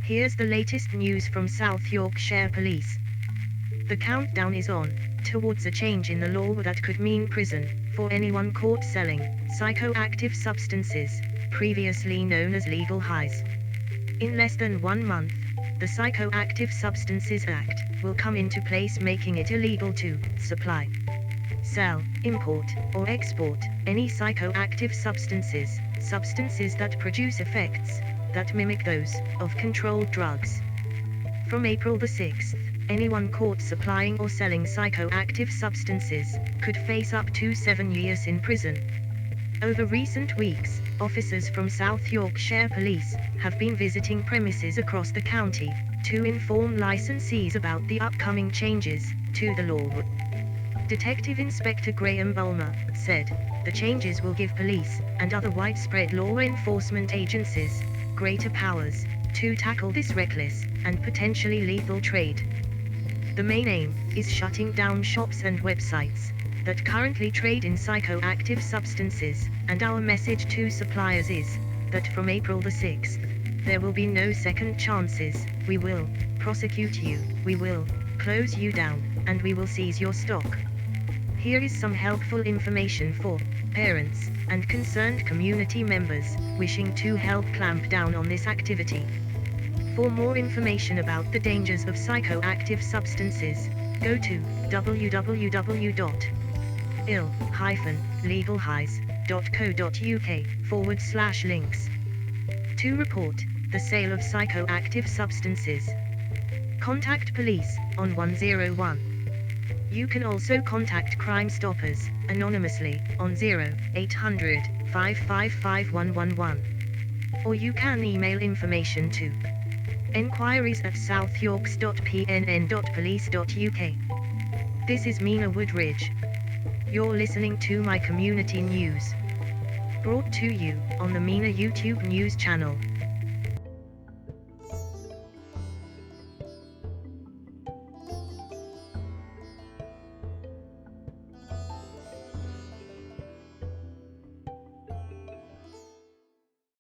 Here's the latest news from South Yorkshire Police. The countdown is on, towards a change in the law that could mean prison, for anyone caught selling psychoactive substances, previously known as legal highs. In less than 1 month, the Psychoactive Substances Act will come into place, making it illegal to supply, sell, import, or export any psychoactive substances that produce effects that mimic those of controlled drugs. From April the 6th, anyone caught supplying or selling psychoactive substances could face up to 7 years in prison. Over recent weeks, officers from South Yorkshire Police have been visiting premises across the county to inform licensees about the upcoming changes to the law. Detective Inspector Graham Bulmer said, "The changes will give police and other widespread law enforcement agencies greater powers to tackle this reckless and potentially lethal trade." The main aim is shutting down shops and websites that currently trade in psychoactive substances, and our message to suppliers is that from April the 6th, there will be no second chances. We will prosecute you, we will close you down, and we will seize your stock. Here is some helpful information for parents and concerned community members wishing to help clamp down on this activity. For more information about the dangers of psychoactive substances, go to www.il-legalhighs.co.uk/links. To report the sale of psychoactive substances, contact police on 101. You can also contact Crime Stoppers anonymously on 0800 555 111. Or you can email information to enquiries@southyorks.pnn.police.uk. This is MINA Woodridge. You're listening to My Community News, brought to you on the MINA YouTube news channel.